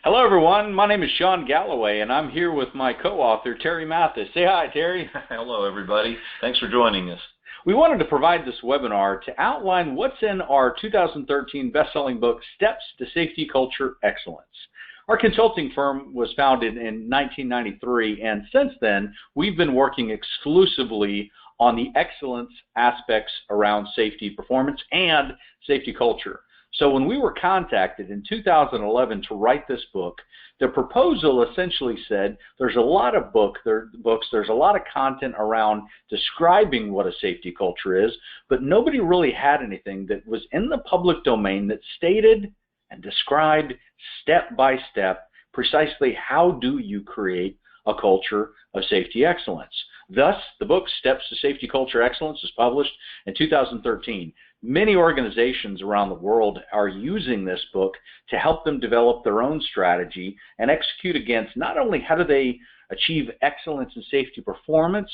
Hello, everyone. My name is Sean Galloway, and I'm here with my co-author, Terry Mathis. Say hi, Terry. Hello, everybody. Thanks for joining us. We wanted to provide this webinar to outline what's in our 2013 best-selling book, Steps to Safety Culture Excellence. Our consulting firm was founded in 1993, and since then, we've been working exclusively on the excellence aspects around safety performance and safety culture. So when we were contacted in 2011 to write this book, the proposal essentially said there's a lot of there's a lot of content around describing what a safety culture is, but nobody really had anything that was in the public domain that stated and described step by step precisely how do you create a culture of safety excellence. Thus, the book Steps to Safety Culture Excellence was published in 2013. Many organizations around the world are using this book to help them develop their own strategy and execute against not only how do they achieve excellence in safety performance,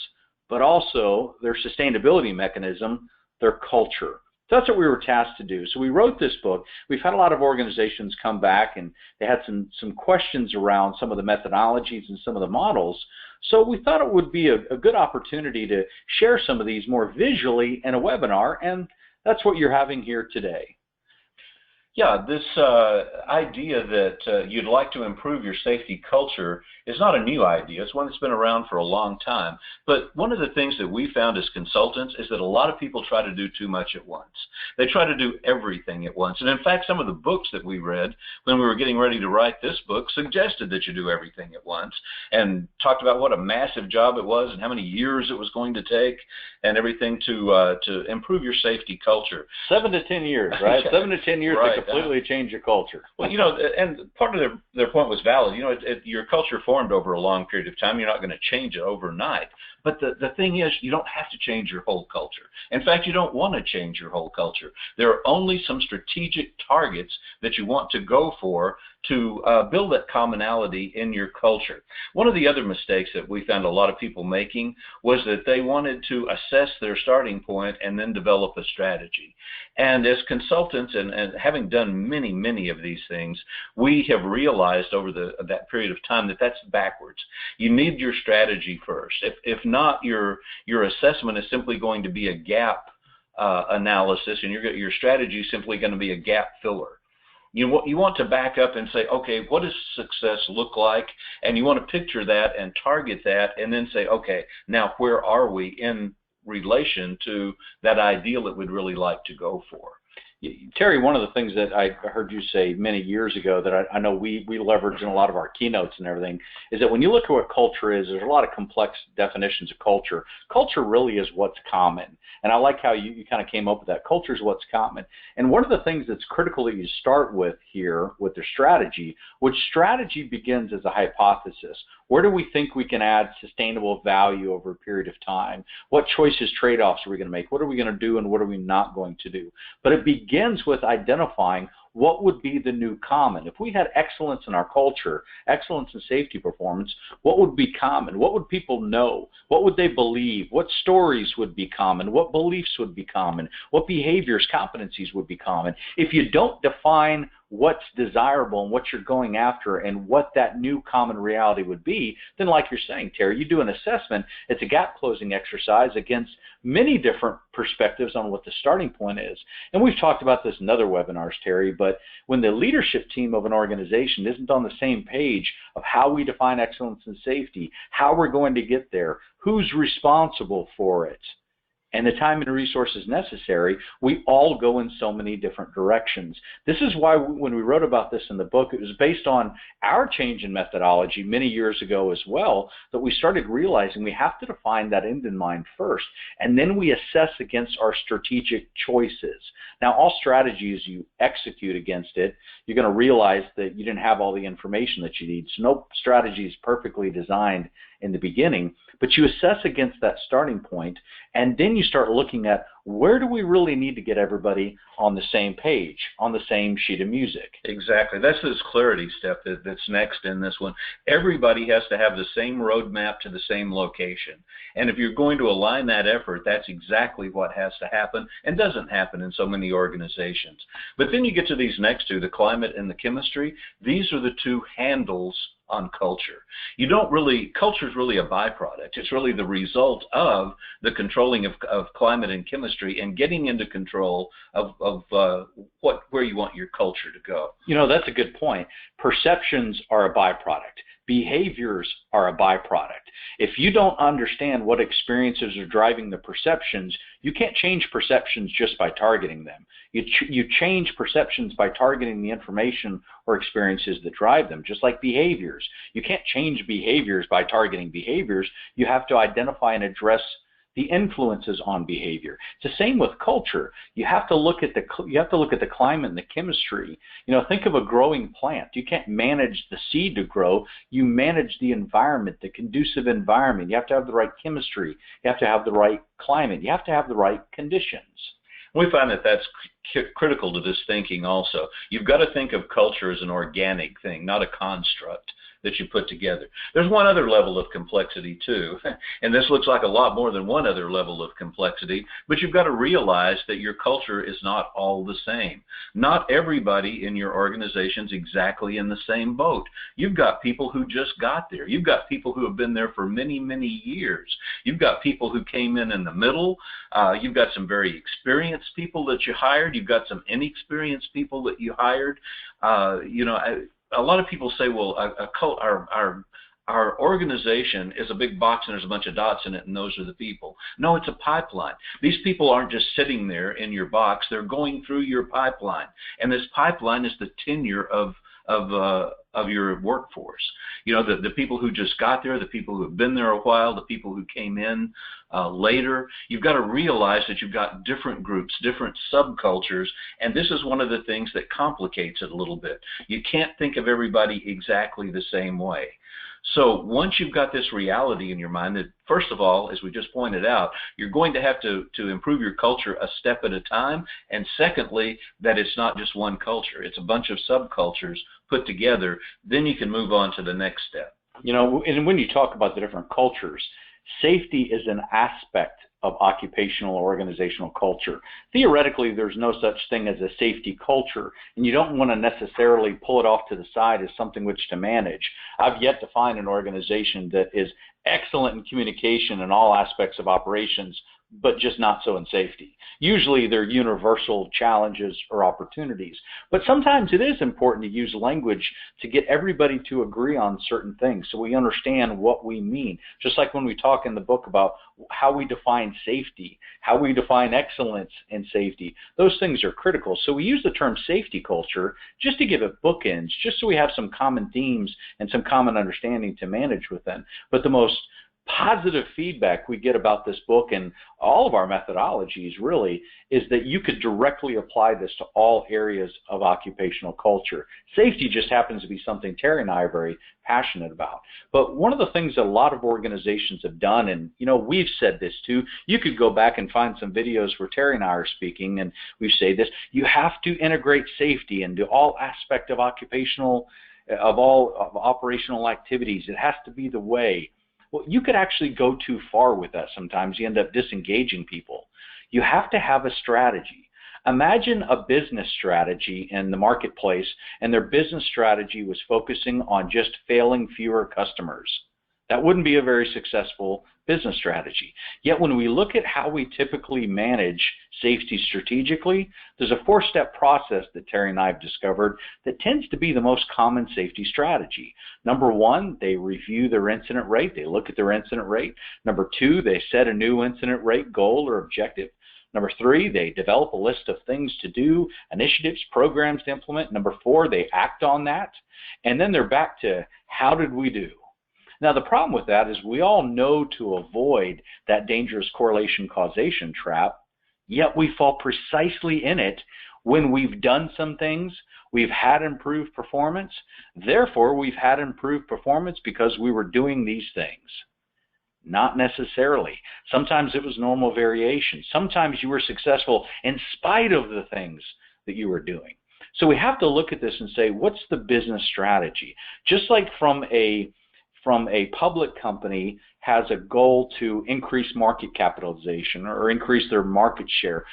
but also their sustainability mechanism, their culture. So that's what we were tasked to do. So we wrote this book. We've had a lot of organizations come back, and they had some questions around some of the methodologies and some of the models. So we thought it would be a good opportunity to share some of these more visually in a webinar, and that's what you're having here today. Yeah, this idea that you'd like to improve your safety culture is not a new idea. It's one that's been around for a long time. But one of the things that we found as consultants is that a lot of people try to do too much at once. They try to do everything at once. And in fact, some of the books that we read when we were getting ready to write this book suggested that you do everything at once and talked about what a massive job it was and how many years it was going to take and everything to improve your safety culture. 7 to 10 years, right? 7 to 10 years right. to completely change your culture. Well, and part of their point was valid. Your culture formed over a long period of time. You're not going to change it overnight. But the thing is, you don't have to change your whole culture. In fact, you don't want to change your whole culture. There are only some strategic targets that you want to go for to build that commonality in your culture. One of the other mistakes that we found a lot of people making was that they wanted to assess their starting point and then develop a strategy. And as consultants and having done many, many of these things, we have realized over that period of time that that's backwards. You need your strategy first. If not, your assessment is simply going to be a gap analysis, and your strategy is simply going to be a gap filler. You want to back up and say, okay, what does success look like? And you want to picture that and target that and then say, okay, now where are we in relation to that ideal that we'd really like to go for? Terry, one of the things that I heard you say many years ago that I know we leverage in a lot of our keynotes and everything is that when you look at what culture is, there's a lot of complex definitions of culture. Culture really is what's common. And I like how you kind of came up with that. Culture is what's common. And one of the things that's critical that you start with here with the strategy, which strategy begins as a hypothesis. Where do we think we can add sustainable value over a period of time? What choices, trade-offs are we going to make? What are we going to do and what are we not going to do? But it begins with identifying what would be the new common. If we had excellence in our culture, excellence in safety performance, what would be common? What would people know? What would they believe? What stories would be common? What beliefs would be common? What behaviors, competencies would be common? If you don't define what's desirable and what you're going after and what that new common reality would be, then like you're saying, Terry, you do an assessment. It's a gap closing exercise against many different perspectives on what the starting point is. And we've talked about this in other webinars, Terry, but when the leadership team of an organization isn't on the same page of how we define excellence and safety, how we're going to get there, who's responsible for it, and the time and resources necessary, we all go in so many different directions. This is why when we wrote about this in the book, it was based on our change in methodology many years ago as well, that we started realizing we have to define that end in mind first, and then we assess against our strategic choices. Now, all strategies you execute against it, you're going to realize that you didn't have all the information that you need. So no strategy is perfectly designed in the beginning, but you assess against that starting point, and then you start looking at where do we really need to get everybody on the same page, on the same sheet of music. Exactly. That's this clarity step that's next in this one. Everybody has to have the same roadmap to the same location. And if you're going to align that effort, that's exactly what has to happen and doesn't happen in so many organizations. But then you get to these next two, the climate and the chemistry. These are the two handles on culture. Culture is really a byproduct. It's really the result of the controlling of climate and chemistry and getting into control of where you want your culture to go. That's a good point. Perceptions are a byproduct. Behaviors are a byproduct. If you don't understand what experiences are driving the perceptions, you can't change perceptions just by targeting them. You change perceptions by targeting the information or experiences that drive them, just like behaviors. You can't change behaviors by targeting behaviors. You have to identify and address the influences on behavior. It's the same with culture. You have to look at the climate and the chemistry. Think of a growing plant. You can't manage the seed to grow. You manage the environment, the conducive environment. You have to have the right chemistry. You have to have the right climate. You have to have the right conditions. We find that that's critical to this thinking also. You've got to think of culture as an organic thing, not a construct that you put together. There's one other level of complexity too, and this looks like a lot more than one other level of complexity, but you've got to realize that your culture is not all the same. Not everybody in your organization's exactly in the same boat. You've got people who just got there. You've got people who have been there for many, many years. You've got people who came in the middle. You've got some very experienced people that you hired. You've got some inexperienced people that you hired. A lot of people say, well, our organization is a big box and there's a bunch of dots in it and those are the people. No, it's a pipeline. These people aren't just sitting there in your box. They're going through your pipeline. And this pipeline is the tenure of your workforce. The people who just got there, the people who have been there a while, the people who came in later. You've got to realize that you've got different groups, different subcultures, and this is one of the things that complicates it a little bit. You can't think of everybody exactly the same way. So once you've got this reality in your mind that, first of all, as we just pointed out, you're going to have to improve your culture a step at a time, and secondly, that it's not just one culture. It's a bunch of subcultures put together. Then you can move on to the next step. And when you talk about the different cultures, safety is an aspect of occupational or organizational culture. Theoretically, there's no such thing as a safety culture, and you don't want to necessarily pull it off to the side as something which to manage. I've yet to find an organization that is excellent in communication in all aspects of operations, but just not so in safety. Usually they're universal challenges or opportunities. But sometimes it is important to use language to get everybody to agree on certain things so we understand what we mean. Just like when we talk in the book about how we define safety, how we define excellence in safety. Those things are critical. So we use the term safety culture just to give it bookends, just so we have some common themes and some common understanding to manage within. But the most positive feedback we get about this book and all of our methodologies really is that you could directly apply this to all areas of occupational culture. Safety just happens to be something Terry and I are very passionate about. But one of the things that a lot of organizations have done, and we've said this too, you could go back and find some videos where Terry and I are speaking and we say this, you have to integrate safety into all aspect of operational activities. It has to be the way. Well, you could actually go too far with that sometimes. You end up disengaging people. You have to have a strategy. Imagine a business strategy in the marketplace, and their business strategy was focusing on just failing fewer customers. That wouldn't be a very successful business strategy. Yet when we look at how we typically manage safety strategically, there's a 4-step process that Terry and I have discovered that tends to be the most common safety strategy. Number 1, they review their incident rate. They look at their incident rate. Number 2, they set a new incident rate goal or objective. Number 3, they develop a list of things to do, initiatives, programs to implement. Number 4, they act on that. And then they're back to how did we do? Now, the problem with that is we all know to avoid that dangerous correlation causation trap, yet we fall precisely in it when we've done some things, we've had improved performance. Therefore, we've had improved performance because we were doing these things. Not necessarily. Sometimes it was normal variation. Sometimes you were successful in spite of the things that you were doing. So we have to look at this and say, what's the business strategy? Just like from a public company has a goal to increase market capitalization or increase their market share,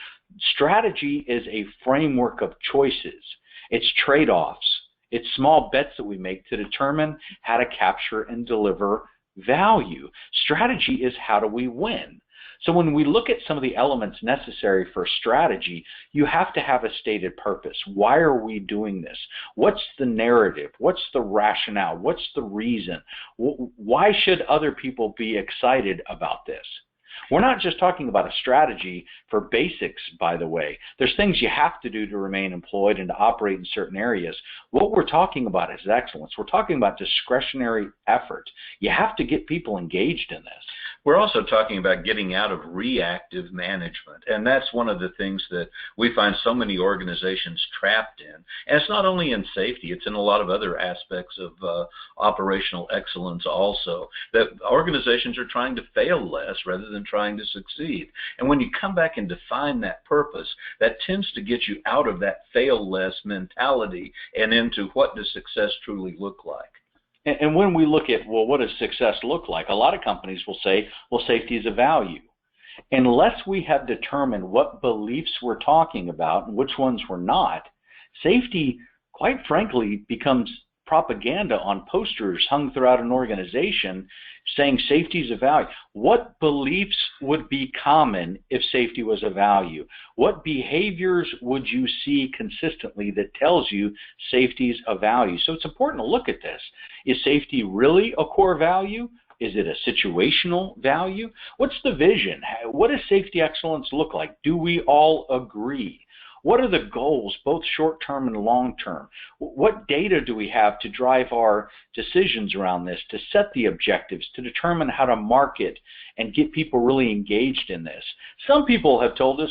strategy is a framework of choices. It's trade-offs. It's small bets that we make to determine how to capture and deliver value. Strategy is how do we win. So when we look at some of the elements necessary for strategy, you have to have a stated purpose. Why are we doing this? What's the narrative? What's the rationale? What's the reason? Why should other people be excited about this? We're not just talking about a strategy for basics, by the way. There's things you have to do to remain employed and to operate in certain areas. What we're talking about is excellence. We're talking about discretionary effort. You have to get people engaged in this. We're also talking about getting out of reactive management, and that's one of the things that we find so many organizations trapped in. And it's not only in safety, it's in a lot of other aspects of operational excellence also, that organizations are trying to fail less rather than trying to succeed. And when you come back and define that purpose, that tends to get you out of that fail less mentality and into what does success truly look like. And when we look at, well, what does success look like? A lot of companies will say, well, safety is a value. Unless we have determined what beliefs we're talking about and which ones we're not, safety, quite frankly, becomes propaganda on posters hung throughout an organization saying safety is a value. What beliefs would be common if safety was a value? What behaviors would you see consistently that tells you safety is a value? So it's important to look at this. Is safety really a core value? Is it a situational value? What's the vision? What does safety excellence look like? Do we all agree? What are the goals, both short-term and long-term? What data do we have to drive our decisions around this, to set the objectives, to determine how to market and get people really engaged in this? Some people have told us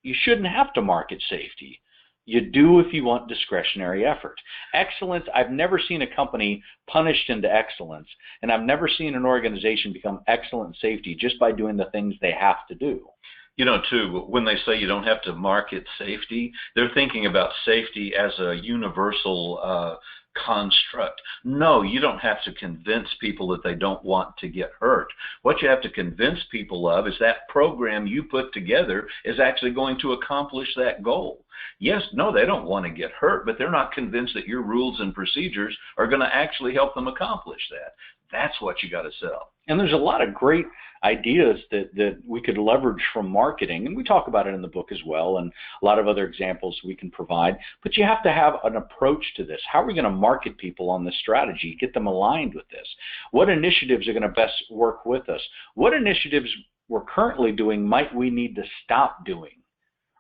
you shouldn't have to market safety. You do if you want discretionary effort. Excellence, I've never seen a company punished into excellence, and I've never seen an organization become excellent in safety just by doing the things they have to do. You know, too, when they say you don't have to market safety, they're thinking about safety as a universal construct. No, you don't have to convince people that they don't want to get hurt. What you have to convince people of is that program you put together is actually going to accomplish that goal. Yes, no, they don't want to get hurt, but they're not convinced that your rules and procedures are going to actually help them accomplish that. That's what you got to sell. And there's a lot of great ideas that we could leverage from marketing, and we talk about it in the book as well, and a lot of other examples we can provide. But you have to have an approach to this. How are we going to market people on this strategy, get them aligned with this? What initiatives are going to best work with us? What initiatives we're currently doing might we need to stop doing?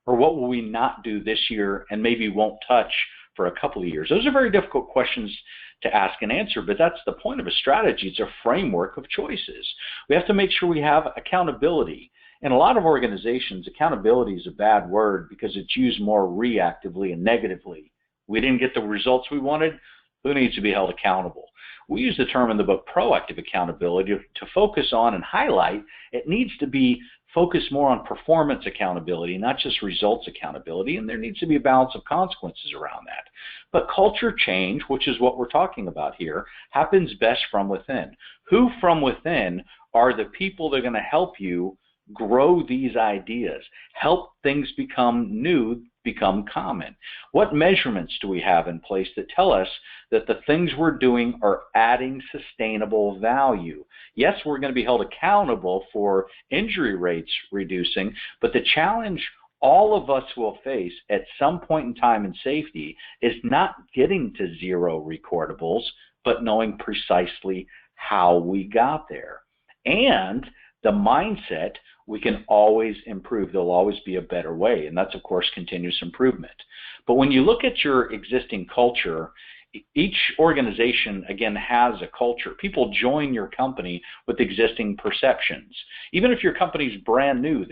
Or what will we not do this year and maybe won't touch for a couple of years? Those are very difficult questions to ask and answer, but that's the point of a strategy. It's a framework of choices. We have to make sure we have accountability. In a lot of organizations, accountability is a bad word because it's used more reactively and negatively. We didn't get the results we wanted. Who needs to be held accountable? We use the term in the book proactive accountability to focus on and highlight it needs to be focused more on performance accountability, not just results accountability, and there needs to be a balance of consequences around that. But culture change, which is what we're talking about here, happens best from within. Who from within are the people that are going to help you grow these ideas, help things become new, become common? What measurements do we have in place that tell us that the things we're doing are adding sustainable value? Yes, we're going to be held accountable for injury rates reducing, but the challenge all of us will face at some point in time in safety is not getting to zero recordables, but knowing precisely how we got there. And the mindset, we can always improve. There'll always be a better way, and that's, of course, continuous improvement. But when you look at your existing culture, each organization, again, has a culture. People join your company with existing perceptions. Even if your company's brand new,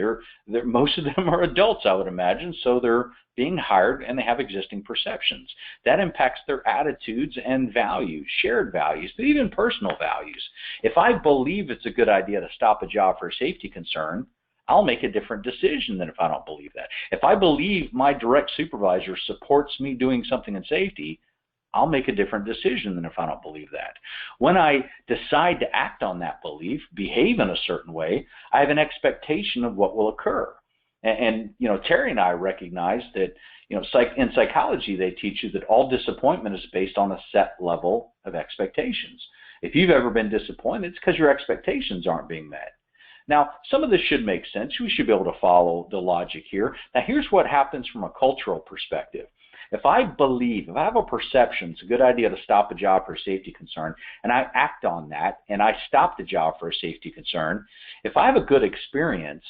most of them are adults, I would imagine, so they're being hired and they have existing perceptions. That impacts their attitudes and values, shared values, but even personal values. If I believe it's a good idea to stop a job for a safety concern, I'll make a different decision than if I don't believe that. If I believe my direct supervisor supports me doing something in safety, I'll make a different decision than if I don't believe that. When I decide to act on that belief, behave in a certain way, I have an expectation of what will occur. And Terry and I recognize that, in psychology, they teach you that all disappointment is based on a set level of expectations. If you've ever been disappointed, it's because your expectations aren't being met. Now, some of this should make sense. We should be able to follow the logic here. Now, here's what happens from a cultural perspective. If I have a perception it's a good idea to stop a job for a safety concern, and I act on that, and I stop the job for a safety concern, if I have a good experience,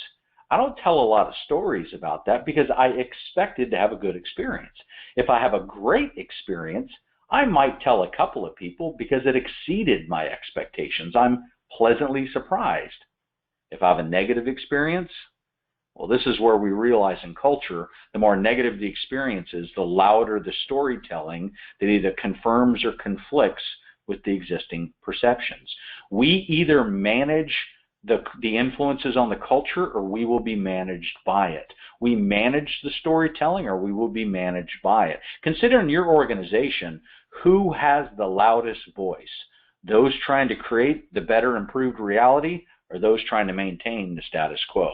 I don't tell a lot of stories about that because I expected to have a good experience. If I have a great experience, I might tell a couple of people because it exceeded my expectations. I'm pleasantly surprised. If I have a negative experience, well, this is where we realize in culture, the more negative the experience is, the louder the storytelling that either confirms or conflicts with the existing perceptions. We either manage the influences on the culture, or we will be managed by it. We manage the storytelling, or we will be managed by it. Consider in your organization, who has the loudest voice? Those trying to create the better, improved reality, or those trying to maintain the status quo?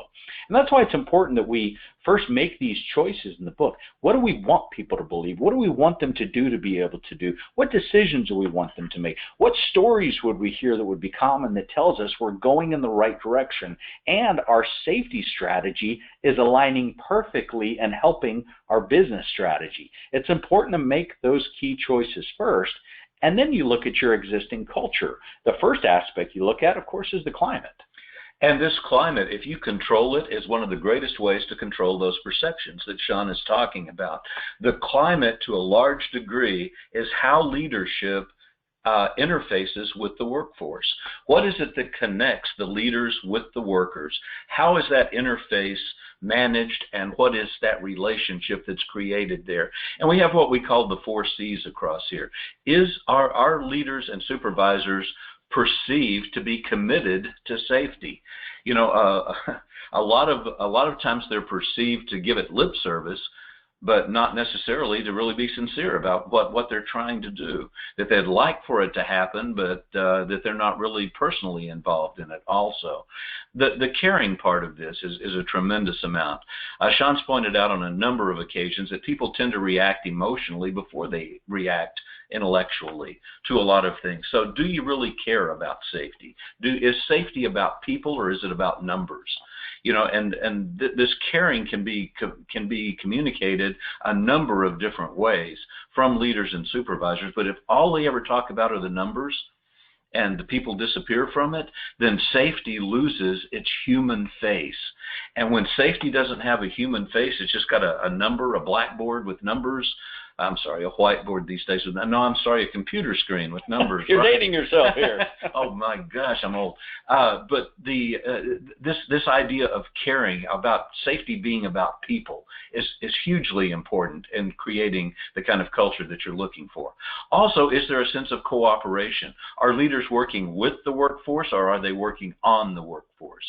And that's why it's important that we first make these choices in the book. What do we want people to believe? What do we want them to do to be able to do? What decisions do we want them to make? What stories would we hear that would be common that tells us we're going in the right direction and our safety strategy is aligning perfectly and helping our business strategy? It's important to make those key choices first. And then you look at your existing culture. The first aspect you look at, of course, is the climate. And this climate, if you control it, is one of the greatest ways to control those perceptions that Sean is talking about. The climate, to a large degree, is how leadership interfaces with the workforce. What is it that connects the leaders with the workers? How is that interface managed, and what is that relationship that's created there? And we have what we call the 4 C's across here. Are our leaders and supervisors perceived to be committed to safety? A lot of times they're perceived to give it lip service, but not necessarily to really be sincere about what they're trying to do, that they'd like for it to happen, but that they're not really personally involved in it also. The caring part of this is a tremendous amount. Sean's pointed out on a number of occasions that people tend to react emotionally before they react intellectually to a lot of things. So do you really care about safety? Is safety about people, or is it about numbers? This caring can be communicated a number of different ways from leaders and supervisors, but if all they ever talk about are the numbers and the people disappear from it, then safety loses its human face. And when safety doesn't have a human face, it's just got a number, a blackboard with numbers. I'm sorry, a whiteboard these days. No, I'm sorry, a computer screen with numbers. You're right? dating yourself here. Oh my gosh, I'm old. But this idea of caring about safety being about people is hugely important in creating the kind of culture that you're looking for. Also, is there a sense of cooperation? Are leaders working with the workforce, or are they working on the workforce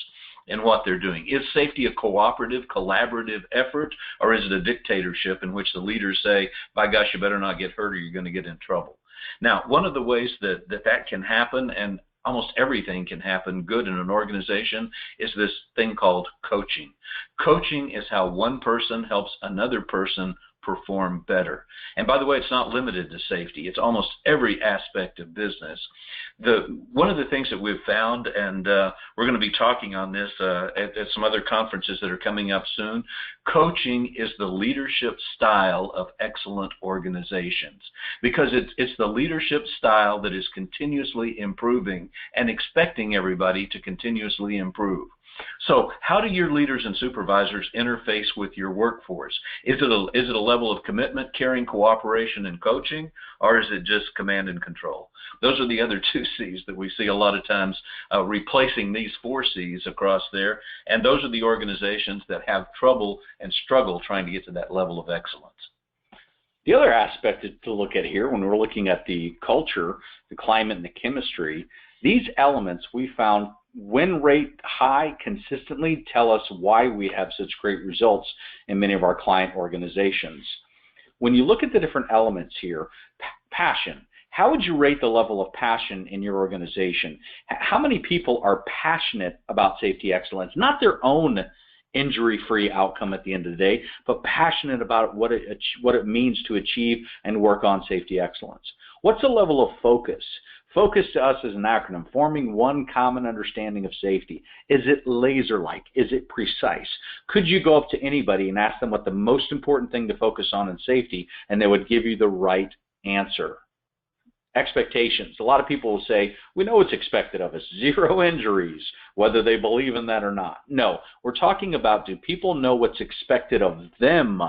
in what they're doing? Is safety a cooperative, collaborative effort, or is it a dictatorship in which the leaders say, by gosh, you better not get hurt or you're going to get in trouble? Now, one of the ways that can happen, and almost everything can happen good in an organization, is this thing called coaching. Coaching is how one person helps another person perform better. And by the way, it's not limited to safety. It's almost every aspect of business. One of the things that we've found, and we're going to be talking on this at some other conferences that are coming up soon, coaching is the leadership style of excellent organizations, because it's the leadership style that is continuously improving and expecting everybody to continuously improve. So how do your leaders and supervisors interface with your workforce? Is it a level of commitment, caring, cooperation, and coaching, or is it just command and control? Those are the other two C's that we see a lot of times replacing these four C's across there, and those are the organizations that have trouble and struggle trying to get to that level of excellence. The other aspect to look at here when we're looking at the culture, the climate, and the chemistry, these elements we found win rate high consistently tell us why we have such great results in many of our client organizations. When you look at the different elements here, passion, how would you rate the level of passion in your organization? How many people are passionate about safety excellence, not their own injury-free outcome at the end of the day, but passionate about what it means to achieve and work on safety excellence? What's the level of focus? Focus to us is an acronym, forming one common understanding of safety. Is it laser-like? Is it precise? Could you go up to anybody and ask them what the most important thing to focus on in safety, and they would give you the right answer? Expectations. A lot of people will say, we know what's expected of us, 0 injuries, whether they believe in that or not. No, we're talking about, do people know what's expected of them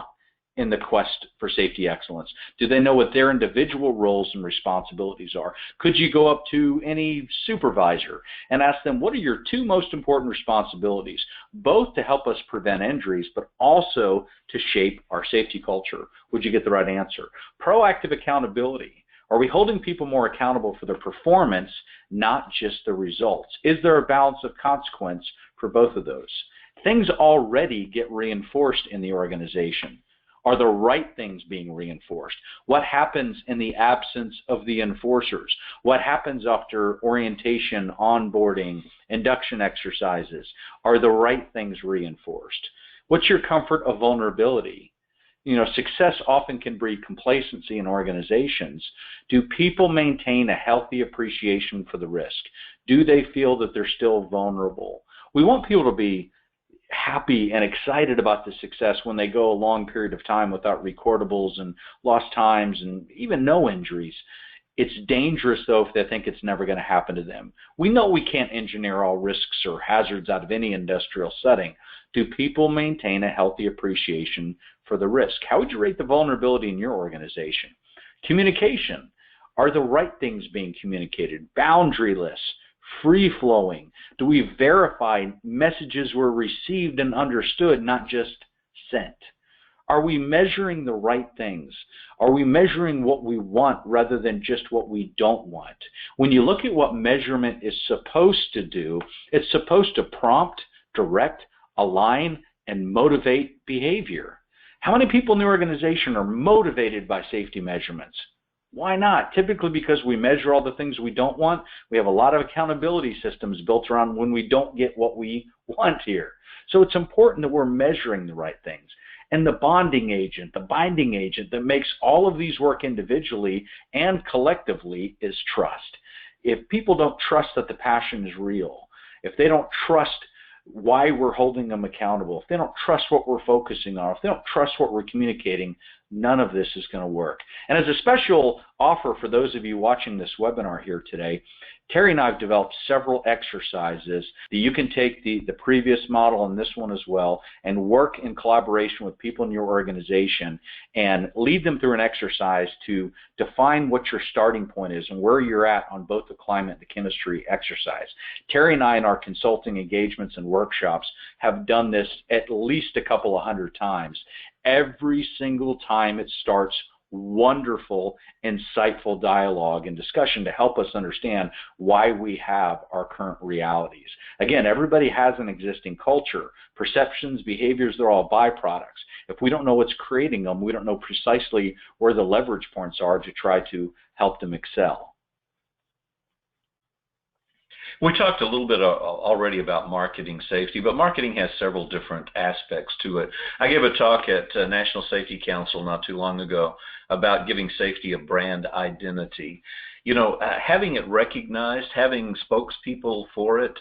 in the quest for safety excellence? Do they know what their individual roles and responsibilities are? Could you go up to any supervisor and ask them, what are your 2 most important responsibilities, both to help us prevent injuries, but also to shape our safety culture? Would you get the right answer? Proactive accountability. Are we holding people more accountable for their performance, not just the results? Is there a balance of consequence for both of those? Things already get reinforced in the organization. Are the right things being reinforced? What happens in the absence of the enforcers? What happens after orientation, onboarding, induction exercises? Are the right things reinforced? What's your comfort of vulnerability? You know, success often can breed complacency in organizations. Do people maintain a healthy appreciation for the risk? Do they feel that they're still vulnerable? We want people to be happy and excited about the success when they go a long period of time without recordables and lost times and even no injuries. It's dangerous, though, if they think it's never going to happen to them. We know we can't engineer all risks or hazards out of any industrial setting. Do people maintain a healthy appreciation for the risk? How would you rate the vulnerability in your organization? Communication. Are the right things being communicated? Boundaryless, free-flowing. Do we verify messages were received and understood, not just sent? Are we measuring the right things? Are we measuring what we want rather than just what we don't want? When you look at what measurement is supposed to do, it's supposed to prompt, direct, align, and motivate behavior. How many people in the organization are motivated by safety measurements? Why not? Typically because we measure all the things we don't want. We have a lot of accountability systems built around when we don't get what we want here. So it's important that we're measuring the right things. And the bonding agent, the binding agent that makes all of these work individually and collectively is trust. If people don't trust that the passion is real, if they don't trust why we're holding them accountable, if they don't trust what we're focusing on, if they don't trust what we're communicating, none of this is going to work. And as a special offer for those of you watching this webinar here today, Terry and I have developed several exercises that you can take the previous model and this one as well and work in collaboration with people in your organization and lead them through an exercise to define what your starting point is and where you're at on both the climate and the chemistry exercise. Terry and I in our consulting engagements and workshops have done this at least a couple of hundred times. Every single time it starts wonderful, insightful dialogue and discussion to help us understand why we have our current realities. Again, everybody has an existing culture. Perceptions, behaviors, they're all byproducts. If we don't know what's creating them, we don't know precisely where the leverage points are to try to help them excel. We talked a little bit already about marketing safety, but marketing has several different aspects to it. I gave a talk at National Safety Council not too long ago about giving safety a brand identity. You know, having it recognized, having spokespeople for it,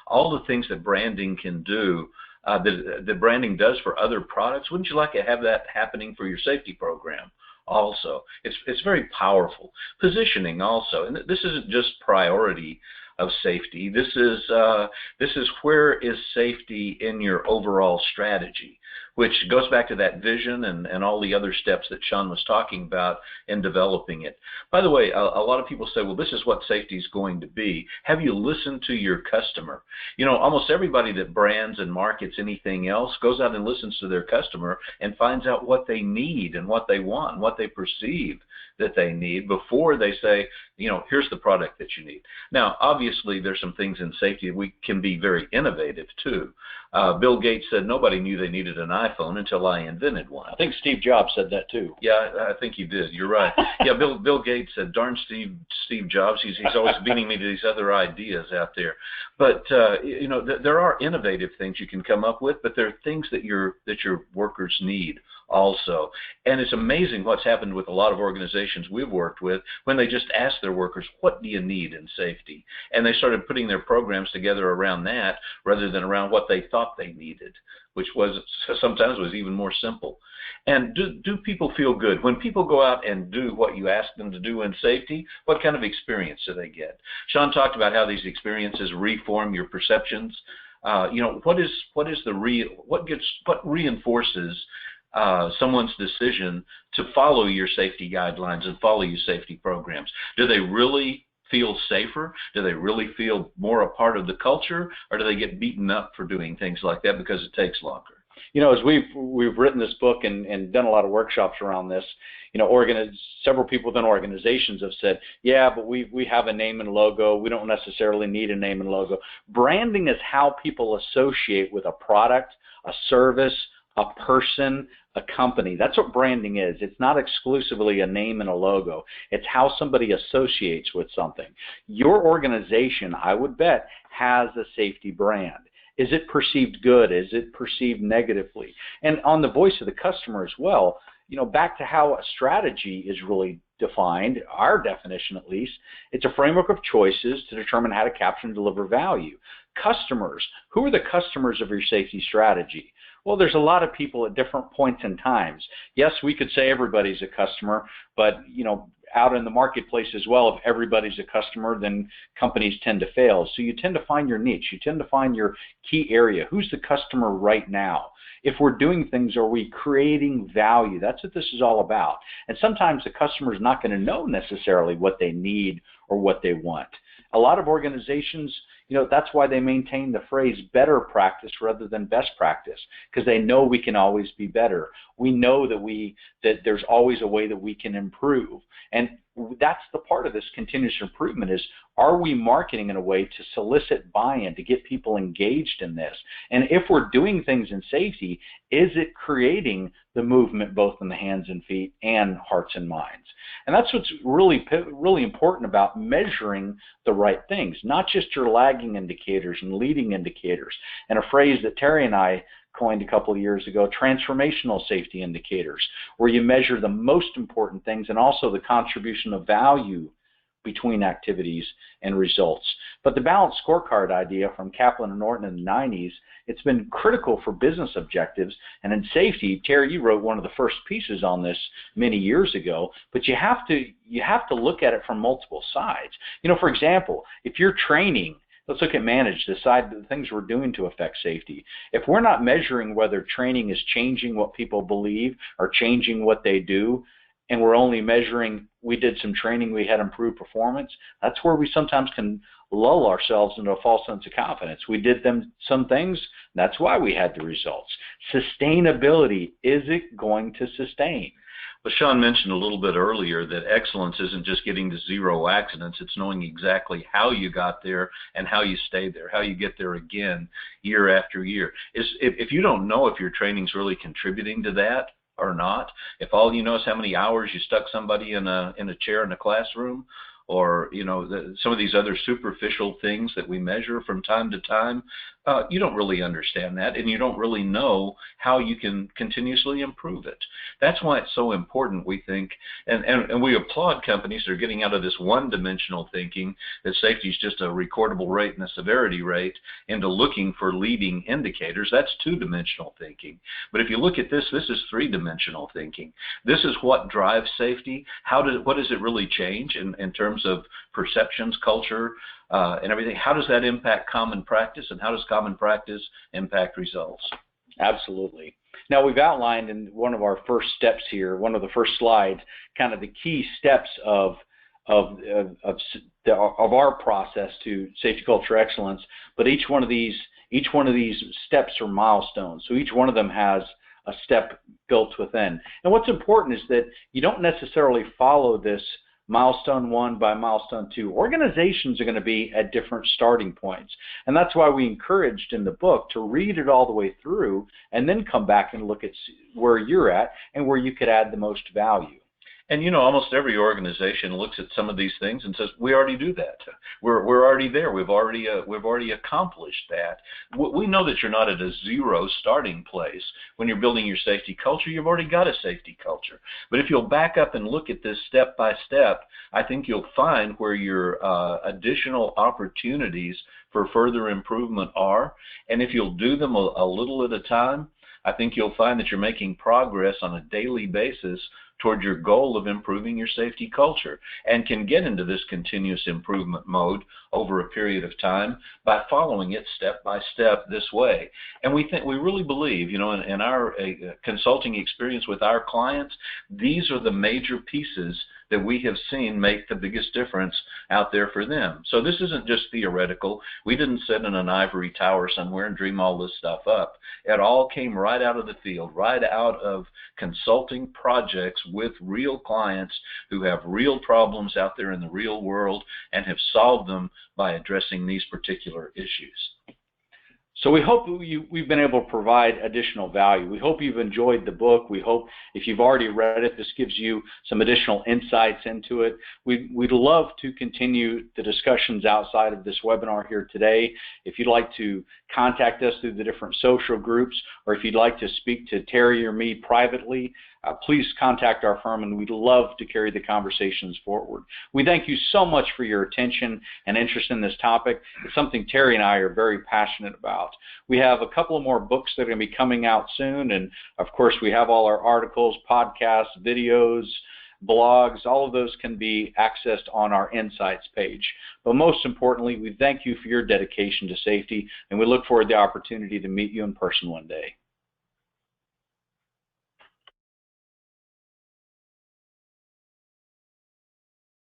all the things that branding can do, that branding does for other products. Wouldn't you like to have that happening for your safety program? Also, it's very powerful. Positioning also, and this isn't just priority of safety. This is where is safety in your overall strategy, which goes back to that vision and all the other steps that Sean was talking about in developing it. By the way, a lot of people say, well, this is what safety is going to be. Have you listened to your customer? You know, almost everybody that brands and markets anything else goes out and listens to their customer and finds out what they need and what they want and what they perceive that they need before they say, you know, here's the product that you need. Now, obviously, there's some things in safety that we can be very innovative, too. Bill Gates said nobody knew they needed an iPhone until I invented one. I think Steve Jobs said that, too. Yeah, I think you did. You're right. Yeah, Bill Gates said, darn Steve Jobs. He's always beating me to these other ideas out there. But, you know, there are innovative things you can come up with, but there are things that your workers need also. And it's amazing what's happened with a lot of organizations we've worked with when they just ask their workers, what do you need in safety? And they started putting their programs together around that rather than around what they thought they needed, which was sometimes was even more simple. And do people feel good? When people go out and do what you ask them to do in safety, what kind of experience do they get? Sean talked about how these experiences reform your perceptions. You know, what reinforces someone's decision to follow your safety guidelines and follow your safety programs? Do they really feel safer? Do they really feel more a part of the culture, or do they get beaten up for doing things like that because it takes longer? You know, as we've written this book and done a lot of workshops around this, you know, several people within organizations have said, yeah, but we have a name and logo. We don't necessarily need a name and logo. Branding is how people associate with a product, a service, a person, a company. That's what branding is. It's not exclusively a name and a logo. It's how somebody associates with something. Your organization, I would bet, has a safety brand. Is it perceived good? Is it perceived negatively? And on the voice of the customer as well, you know, back to how a strategy is really defined, our definition at least, it's a framework of choices to determine how to capture and deliver value. Customers, who are the customers of your safety strategy? Well, there's a lot of people at different points in times. Yes, we could say everybody's a customer, but, you know, out in the marketplace as well, if everybody's a customer, then companies tend to fail. So you tend to find your niche. You tend to find your key area. Who's the customer right now? If we're doing things, are we creating value? That's what this is all about. And sometimes the customer is not going to know necessarily what they need or what they want. A lot of organizations, you know, that's why they maintain the phrase better practice rather than best practice, because they know we can always be better. We know that there's always a way that we can improve. And that's the part of this continuous improvement is, are we marketing in a way to solicit buy-in, to get people engaged in this? And if we're doing things in safety, is it creating the movement both in the hands and feet and hearts and minds? And that's what's really important about measuring the right things, not just your lagging indicators and leading indicators. And a phrase that Terry and I coined a couple of years ago, transformational safety indicators, where you measure the most important things and also the contribution of value between activities and results. But the balanced scorecard idea from Kaplan and Norton in the 90s, it's been critical for business objectives. And in safety, Terry, you wrote one of the first pieces on this many years ago, but you have to look at it from multiple sides. You know, for example, if you're training, let's look at manage, decide the things we're doing to affect safety. If we're not measuring whether training is changing what people believe or changing what they do, and we're only measuring we did some training, we had improved performance, that's where we sometimes can lull ourselves into a false sense of confidence. We did some things, that's why we had the results. Sustainability, is it going to sustain? Well, Sean mentioned a little bit earlier that excellence isn't just getting to zero accidents. It's knowing exactly how you got there and how you stay there, how you get there again year after year. If you don't know if your training's really contributing to that or not, if all you know is how many hours you stuck somebody in a chair in a classroom, or you know some of these other superficial things that we measure from time to time, you don't really understand that, and you don't really know how you can continuously improve it. That's why it's so important, we think, and we applaud companies that are getting out of this one-dimensional thinking that safety is just a recordable rate and a severity rate into looking for leading indicators. That's two-dimensional thinking. But if you look at this, this is three-dimensional thinking. This is what drives safety. What does it really change in terms of perceptions, culture, and everything. How does that impact common practice, and how does common practice impact results? Absolutely. Now, we've outlined in one of our first steps here, one of the first slides, kind of the key steps of our process to safety culture excellence. But each one of these steps are milestones. So each one of them has a step built within. And what's important is that you don't necessarily follow this milestone 1 by milestone 2. Organizations are going to be at different starting points. And that's why we encouraged in the book to read it all the way through and then come back and look at where you're at and where you could add the most value. And almost every organization looks at some of these things and says, "We already do that. We're already there. We've already accomplished that." We know that you're not at a zero starting place when you're building your safety culture. You've already got a safety culture. But if you'll back up and look at this step by step, I think you'll find where your additional opportunities for further improvement are. And if you'll do them a little at a time, I think you'll find that you're making progress on a daily basis toward your goal of improving your safety culture, and can get into this continuous improvement mode over a period of time by following it step by step this way. And we really believe, in our consulting experience with our clients, these are the major pieces that we have seen make the biggest difference out there for them. So this isn't just theoretical. We didn't sit in an ivory tower somewhere and dream all this stuff up. It all came right out of the field, right out of consulting projects with real clients who have real problems out there in the real world and have solved them by addressing these particular issues. So we hope we've been able to provide additional value. We hope you've enjoyed the book. We hope if you've already read it, this gives you some additional insights into it. We'd love to continue the discussions outside of this webinar here today. If you'd like to contact us through the different social groups, or if you'd like to speak to Terry or me privately, please contact our firm, and we'd love to carry the conversations forward. We thank you so much for your attention and interest in this topic. It's something Terry and I are very passionate about. We have a couple of more books that are going to be coming out soon, and of course we have all our articles, podcasts, videos, blogs. All of those can be accessed on our Insights page. But most importantly, we thank you for your dedication to safety, and we look forward to the opportunity to meet you in person one day.